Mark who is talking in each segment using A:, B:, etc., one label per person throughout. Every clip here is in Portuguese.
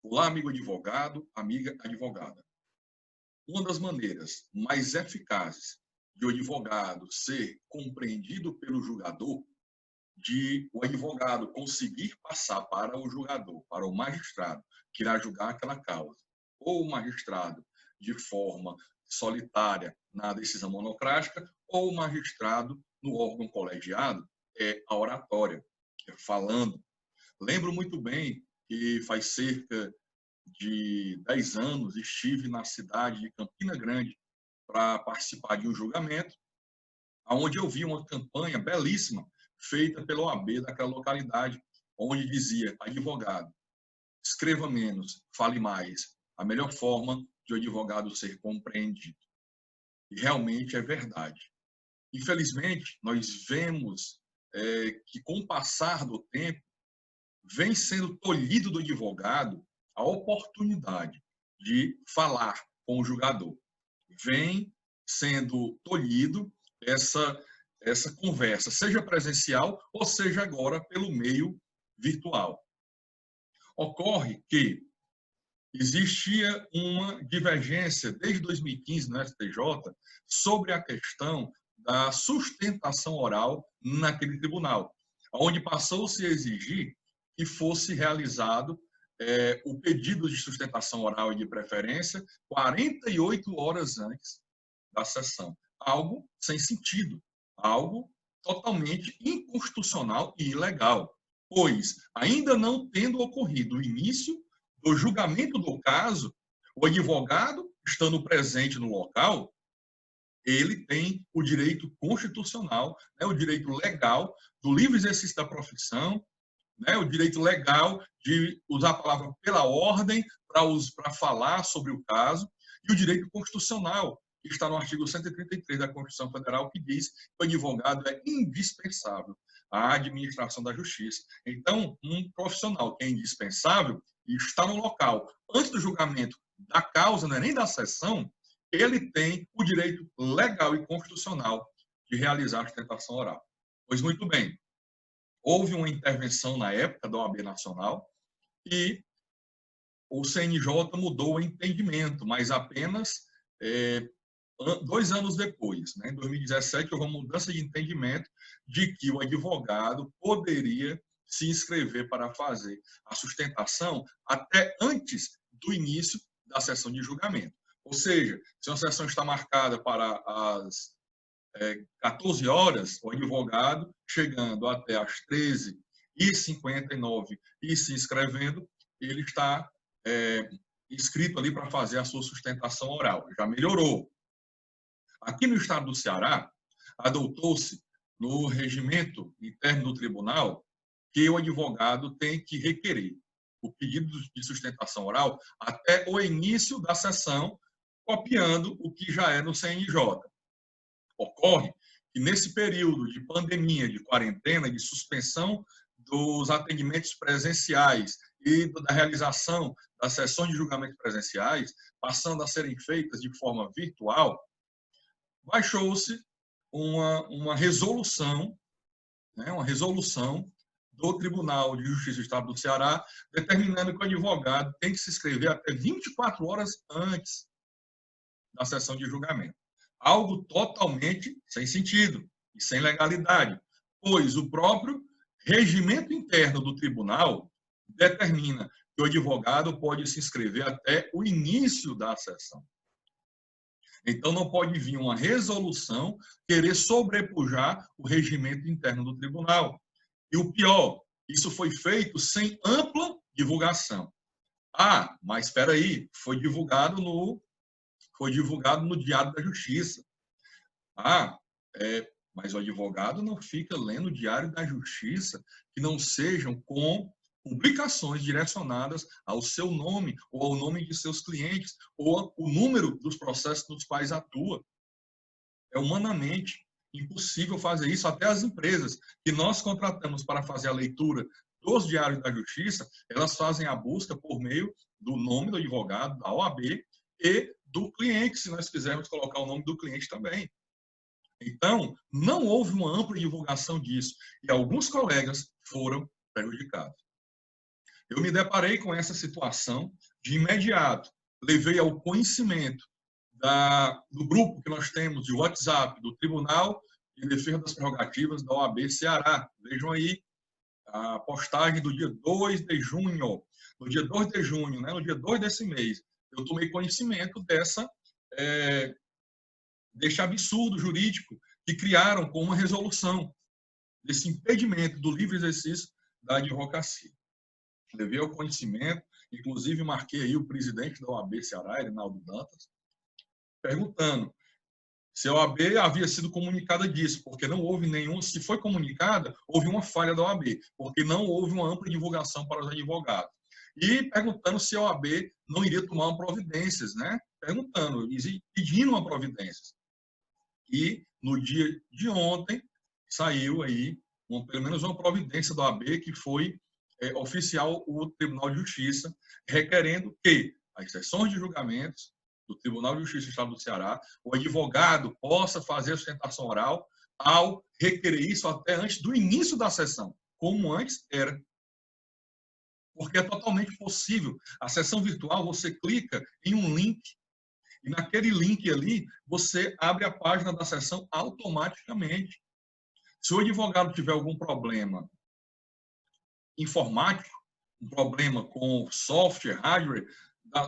A: Olá, amigo advogado, amiga advogada. Uma das maneiras mais eficazes de o advogado ser compreendido pelo julgador, de o advogado conseguir passar para o julgador, para o magistrado que irá julgar aquela causa, ou o magistrado de forma solitária na decisão monocrática, ou o magistrado no órgão colegiado, é a oratória, é falando. Lembro muito bem que faz cerca de 10 anos, estive na cidade de Campina Grande para participar de um julgamento, onde eu vi uma campanha belíssima feita pela OAB daquela localidade, onde dizia: advogado, escreva menos, fale mais. A melhor forma de o advogado ser compreendido. E realmente é verdade. Infelizmente, nós vemos que, com o passar do tempo, vem sendo tolhido do advogado a oportunidade de falar com o julgador. Vem sendo tolhido essa conversa, seja presencial ou seja agora pelo meio virtual. Ocorre que existia uma divergência desde 2015 no STJ sobre a questão da sustentação oral naquele tribunal, onde passou-se a exigir que fosse realizado o pedido de sustentação oral e de preferência 48 horas antes da sessão. Algo sem sentido, algo totalmente inconstitucional e ilegal, pois, ainda não tendo ocorrido o início do julgamento do caso, o advogado, estando presente no local, ele tem o direito constitucional, o direito legal do livre exercício da profissão, o direito legal de usar a palavra pela ordem para falar sobre o caso, e o direito constitucional, que está no artigo 133 da Constituição Federal, que diz que o advogado é indispensável à administração da justiça. Então, um profissional que é indispensável e está no local antes do julgamento da causa, não é nem da sessão, ele tem o direito legal e constitucional de realizar a sustentação oral. Pois muito bem, houve uma intervenção na época da OAB Nacional e o CNJ mudou o entendimento, mas apenas 2 anos depois, em 2017, houve uma mudança de entendimento de que o advogado poderia se inscrever para fazer a sustentação até antes do início da sessão de julgamento. Ou seja, se uma sessão está marcada para as 14 horas, o advogado, chegando até às 13h59 e se inscrevendo, ele está inscrito ali para fazer a sua sustentação oral. Já melhorou. Aqui no estado do Ceará, adotou-se no regimento interno do tribunal que o advogado tem que requerer o pedido de sustentação oral até o início da sessão, copiando o que já é no CNJ. Ocorre que, nesse período de pandemia, de quarentena, de suspensão dos atendimentos presenciais e da realização das sessões de julgamento presenciais, passando a serem feitas de forma virtual, baixou-se uma resolução do Tribunal de Justiça do Estado do Ceará, determinando que o advogado tem que se inscrever até 24 horas antes da sessão de julgamento. Algo totalmente sem sentido e sem legalidade, pois o próprio regimento interno do tribunal determina que o advogado pode se inscrever até o início da sessão. Então, não pode vir uma resolução querer sobrepujar o regimento interno do tribunal. E o pior, isso foi feito sem ampla divulgação. Ah, mas espera aí, foi divulgado no Diário da Justiça. Ah, mas o advogado não fica lendo o Diário da Justiça que não sejam com publicações direcionadas ao seu nome ou ao nome de seus clientes ou o número dos processos nos quais atua. É humanamente impossível fazer isso. Até as empresas que nós contratamos para fazer a leitura dos Diários da Justiça, elas fazem a busca por meio do nome do advogado, da OAB e do cliente, se nós quisermos colocar o nome do cliente também. Então, não houve uma ampla divulgação disso e alguns colegas foram prejudicados. Eu me deparei com essa situação de imediato. Levei ao conhecimento do grupo que nós temos de WhatsApp, do Tribunal de Defesa das Prerrogativas da OAB Ceará. Vejam aí a postagem do dia 2 de junho. No dia 2 de junho, né, no dia 2 desse mês, eu tomei conhecimento deste absurdo jurídico que criaram com uma resolução, desse impedimento do livre exercício da advocacia. Levei ao conhecimento, inclusive marquei aí o presidente da OAB Ceará, Reinaldo Dantas, perguntando se a OAB havia sido comunicada disso, porque não houve nenhum, se foi comunicada, houve uma falha da OAB, porque não houve uma ampla divulgação para os advogados. E perguntando se a OAB não iria tomar uma providências, né? Perguntando, pedindo uma providências. E no dia de ontem saiu aí pelo menos uma providência da OAB que foi oficial o Tribunal de Justiça, requerendo que as sessões de julgamentos do Tribunal de Justiça do Estado do Ceará, o advogado possa fazer a sustentação oral ao requerer isso até antes do início da sessão, como antes era. Porque é totalmente possível. A sessão virtual, você clica em um link, e naquele link ali, você abre a página da sessão automaticamente. Se o advogado tiver algum problema informático, um problema com software, hardware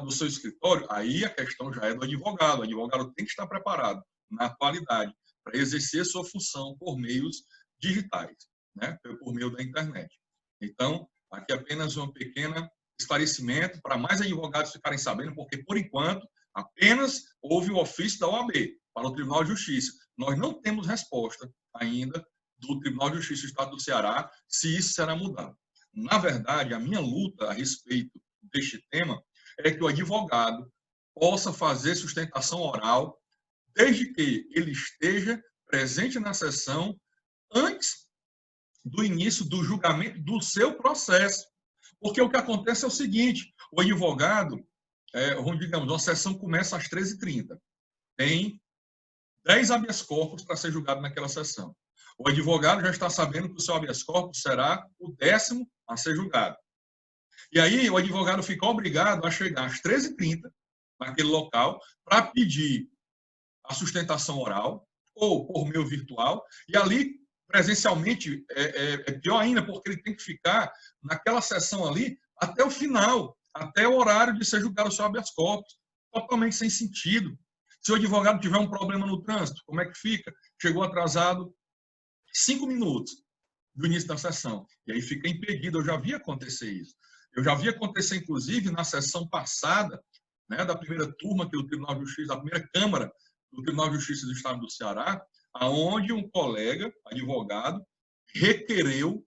A: do seu escritório, aí a questão já é do advogado. O advogado tem que estar preparado, na atualidade, para exercer sua função por meios digitais, né? Por meio da internet. Então, aqui apenas um pequeno esclarecimento para mais advogados ficarem sabendo, porque, por enquanto, apenas houve o ofício da OAB para o Tribunal de Justiça. Nós não temos resposta ainda do Tribunal de Justiça do Estado do Ceará se isso será mudado. Na verdade, a minha luta a respeito deste tema é que o advogado possa fazer sustentação oral desde que ele esteja presente na sessão antes do início do julgamento do seu processo. Porque o que acontece é o seguinte, o advogado, digamos, a sessão começa às 13h30. Tem 10 habeas corpus para ser julgado naquela sessão. O advogado já está sabendo que o seu habeas corpus será o 10º a ser julgado. E aí o advogado fica obrigado a chegar às 13h30 naquele local para pedir a sustentação oral ou por meio virtual, e ali presencialmente é pior ainda, porque ele tem que ficar naquela sessão ali até o final, até o horário de ser julgado o seu habeas corpus, totalmente sem sentido. Se o advogado tiver um problema no trânsito, como é que fica? Chegou atrasado 5 minutos do início da sessão, e aí fica impedido. Eu já vi acontecer isso. Eu já vi acontecer, inclusive, na sessão passada, né, da primeira turma que o Tribunal de Justiça, da primeira Câmara do Tribunal de Justiça do Estado do Ceará, aonde um colega, advogado, requereu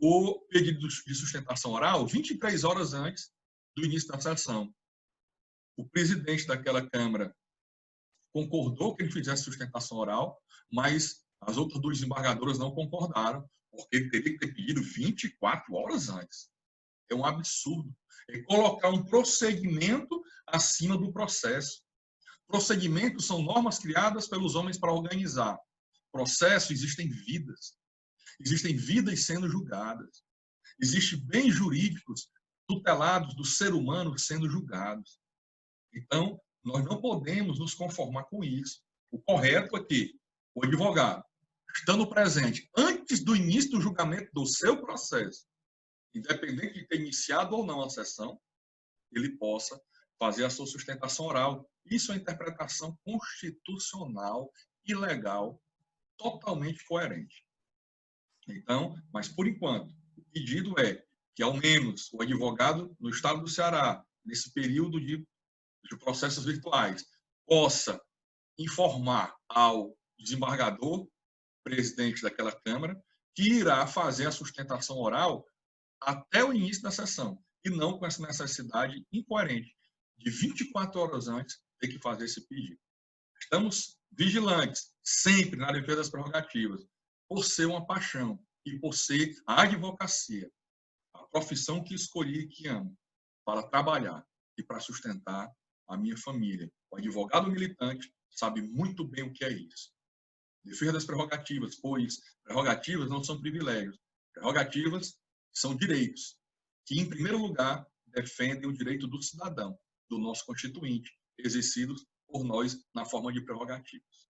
A: o pedido de sustentação oral 23 horas antes do início da sessão. O presidente daquela Câmara concordou que ele fizesse sustentação oral, mas as outras duas desembargadoras não concordaram, porque ele teria que ter pedido 24 horas antes. É um absurdo. É colocar um procedimento acima do processo. Procedimentos são normas criadas pelos homens para organizar. Processo, existem vidas. Existem vidas sendo julgadas. Existem bens jurídicos tutelados do ser humano sendo julgados. Então, nós não podemos nos conformar com isso. O correto é que o advogado, estando presente antes do início do julgamento do seu processo, independente de ter iniciado ou não a sessão, ele possa fazer a sua sustentação oral. Isso é uma interpretação constitucional e legal totalmente coerente. Então, mas por enquanto, o pedido é que ao menos o advogado no Estado do Ceará, nesse período de processos virtuais, possa informar ao desembargador, presidente daquela Câmara, que irá fazer a sustentação oral até o início da sessão, e não com essa necessidade incoerente de 24 horas antes ter que fazer esse pedido. Estamos vigilantes, sempre na defesa das prerrogativas, por ser uma paixão e por ser a advocacia, a profissão que escolhi e que amo, para trabalhar e para sustentar a minha família. O advogado militante sabe muito bem o que é isso. Defesa das prerrogativas, pois prerrogativas não são privilégios. Prerrogativas são direitos. que, em primeiro lugar, defendem o direito do cidadão, do nosso constituinte, exercidos por nós na forma de prerrogativas.